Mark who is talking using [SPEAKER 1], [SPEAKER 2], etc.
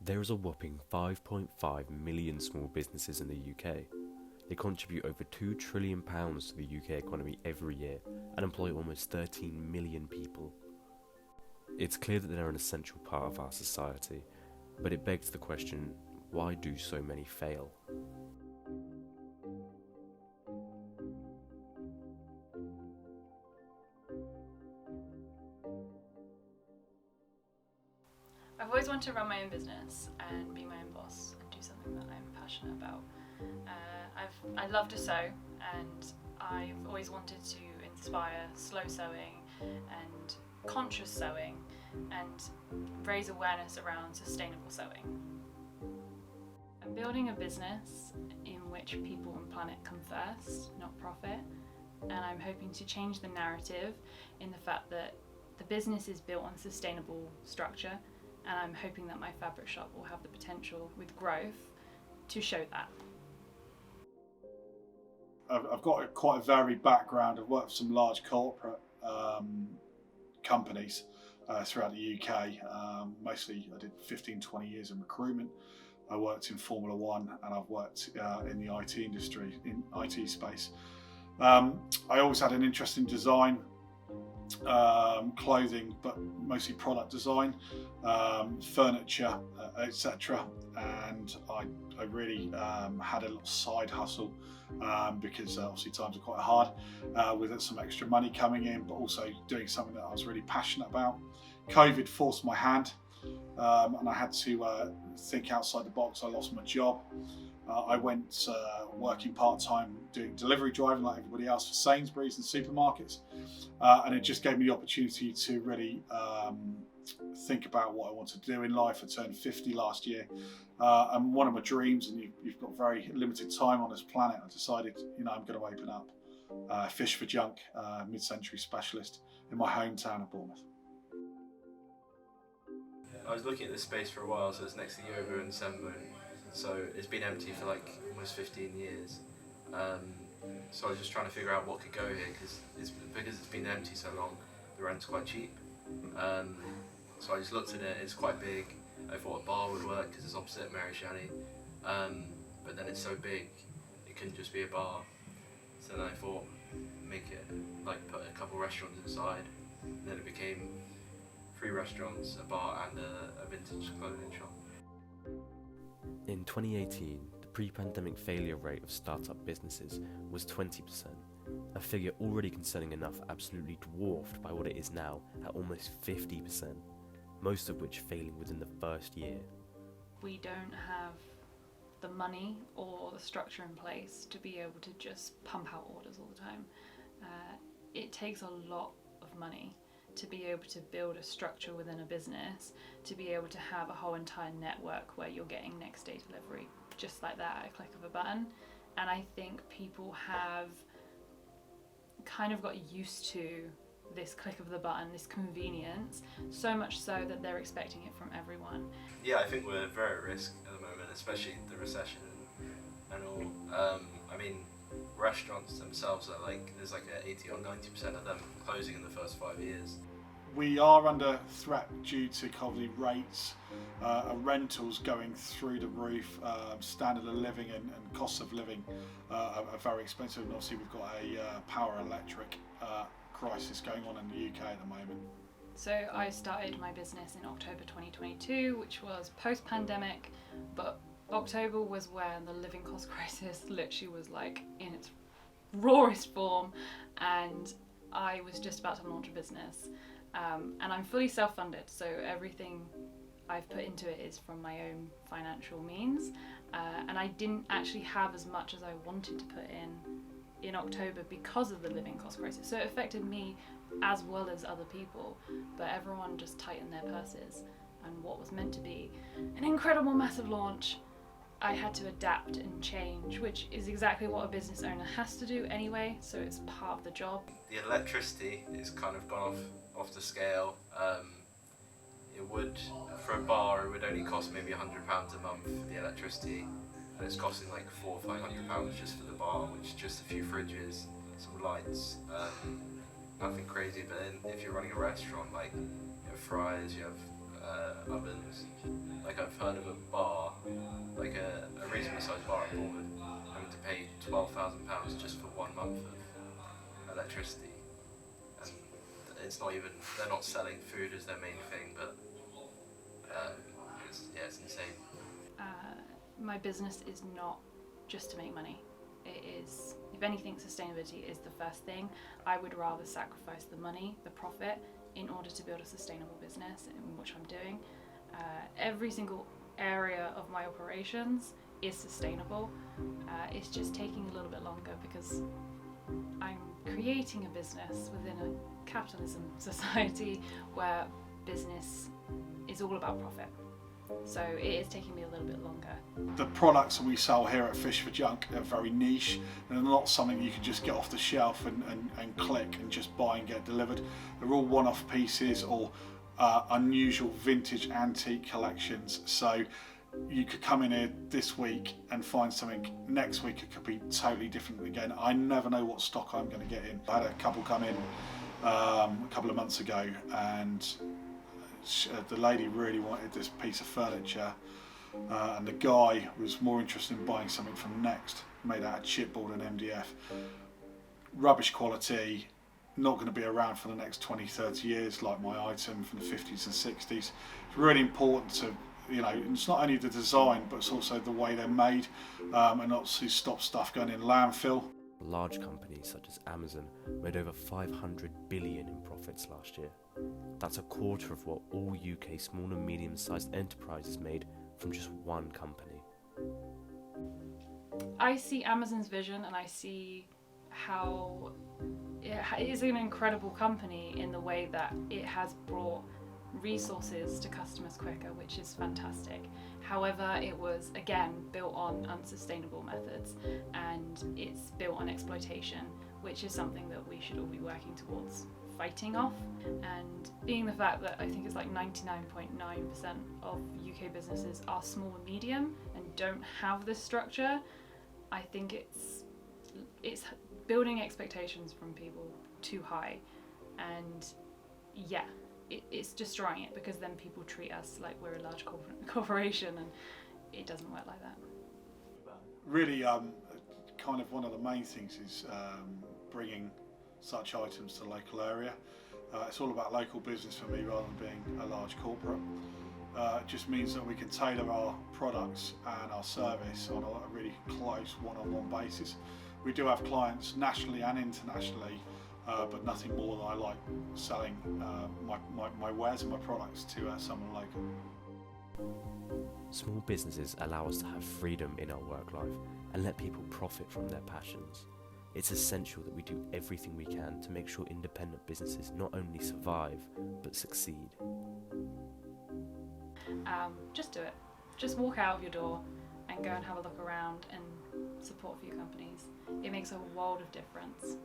[SPEAKER 1] There is a whopping 5.5 million small businesses in the UK. They contribute over £2 trillion to the UK economy every year and employ almost 13 million people. It's clear that they're an essential part of our society, but it begs the question, why do so many fail?
[SPEAKER 2] I've always wanted to run my own business and be my own boss and do something that I'm passionate about. I love to sew, and I've always wanted to inspire slow sewing and conscious sewing and raise awareness around sustainable sewing. I'm building a business in which people and planet come first, not profit, and I'm hoping to change the narrative in the fact that the business is built on sustainable structure, and I'm hoping that my fabric shop will have the potential with growth to show that.
[SPEAKER 3] I've got quite a varied background. I've worked for some large corporate companies throughout the UK. Mostly I did 15-20 years in recruitment. I worked in Formula One, and I've worked in the IT industry, in IT space. I always had an interest in design, clothing, but mostly product design, furniture, etc. And I really had a little side hustle because obviously times are quite hard, with some extra money coming in, but also doing something that I was really passionate about. COVID forced my hand, and I had to think outside the box. I lost my job. I went working part-time doing delivery driving like everybody else for Sainsbury's and supermarkets, and it just gave me the opportunity to really think about what I wanted to do in life. I turned 50 last year, and one of my dreams, and you've got very limited time on this planet, I decided, I'm going to open up Fish for Junk, mid-century specialist in my hometown of Bournemouth.
[SPEAKER 4] I was looking at this space for a while, so it's next to the Yoga and Sembo. So it's been empty for like almost 15 years. So I was just trying to figure out what could go here, because it's been empty so long, the rent's quite cheap. So I just looked at it, it's quite big. I thought a bar would work because it's opposite Mary Shelley. But then it's so big, it couldn't just be a bar. So then I thought, make it, like put a couple restaurants inside. And then it became 3 restaurants, a bar and a vintage clothing shop.
[SPEAKER 1] In 2018, the pre-pandemic failure rate of startup businesses was 20%, a figure already concerning enough absolutely dwarfed by what it is now at almost 50%, most of which failing within the first year.
[SPEAKER 2] We don't have the money or the structure in place to be able to just pump out orders all the time. It takes a lot of money to be able to build a structure within a business, to be able to have a whole entire network where you're getting next day delivery just like that at a click of a button. And I think people have kind of got used to this click of the button, this convenience, so much so that they're expecting it from everyone.
[SPEAKER 4] Yeah, I think we're very at risk at the moment, especially the recession and all. I mean, restaurants themselves are there's like 80 or 90% of them closing in the first 5 years.
[SPEAKER 3] We are under threat due to probably rates, rentals going through the roof, standard of living and costs of living are very expensive, and obviously we've got a power electric crisis going on in the UK at the moment.
[SPEAKER 2] So I started my business in October 2022, which was post-pandemic, but October was when the living cost crisis literally was like in its rawest form, and I was just about to launch a business. And I'm fully self-funded, so everything I've put into it is from my own financial means, and I didn't actually have as much as I wanted to put in October because of the living cost crisis. So it affected me as well as other people, but everyone just tightened their purses, and what was meant to be an incredible massive launch, I had to adapt and change, which is exactly what a business owner has to do anyway, so it's part of the job.
[SPEAKER 4] The electricity is kind of gone off the scale. It would, for a bar, it would only cost maybe £100 a month for the electricity, and it's costing like £400 or £500 just for the bar, which is just a few fridges, some lights, nothing crazy. But then if you're running a restaurant, like you have fryers, you have ovens, like I've heard of a bar, like a reasonably sized bar at Bournemouth, having to pay £12,000 just for 1 month of electricity. And it's not even, they're not selling food as their main thing, but it's insane.
[SPEAKER 2] My business is not just to make money. It is, if anything, sustainability is the first thing. I would rather sacrifice the money, the profit, in order to build a sustainable business, in which I'm doing. Every single area of my operations is sustainable. It's just taking a little bit longer because I'm creating a business within a capitalism society where business is all about profit. So it is taking me a little bit longer.
[SPEAKER 3] The products that we sell here at Fish for Junk are very niche and they're not something you can just get off the shelf and click and just buy and get delivered. They're all one-off pieces or unusual vintage antique collections. So you could come in here this week and find something. Next week it could be totally different again. I never know what stock I'm going to get in. I had a couple come in a couple of months ago, and the lady really wanted this piece of furniture, and the guy was more interested in buying something from Next, made out of chipboard and MDF. Rubbish quality, not going to be around for the next 20-30 years like my item from the 50s and 60s. It's really important to, it's not only the design but it's also the way they're made, and obviously stop stuff going in landfill.
[SPEAKER 1] Large companies such as Amazon made over 500 billion in profits last year. That's a quarter of what all UK small and medium-sized enterprises made from just one company.
[SPEAKER 2] I see Amazon's vision and I see how it is an incredible company in the way that it has brought resources to customers quicker, which is fantastic. However, it was again built on unsustainable methods and it's built on exploitation, which is something that we should all be working towards fighting off. And being the fact that I think it's like 99.9% of UK businesses are small and medium and don't have this structure, I think it's building expectations from people too high, and it's destroying it because then people treat us like we're a large corporation, and it doesn't work like that.
[SPEAKER 3] Really, kind of one of the main things is bringing such items to the local area. It's all about local business for me rather than being a large corporate. It just means that we can tailor our products and our service on a really close one-on-one basis. We do have clients nationally and internationally, but nothing more than I like selling my wares and my products to someone local.
[SPEAKER 1] Small businesses allow us to have freedom in our work life and let people profit from their passions. It's essential that we do everything we can to make sure independent businesses not only survive, but succeed.
[SPEAKER 2] Just do it. Just walk out of your door and go and have a look around and support a few companies. It makes a world of difference.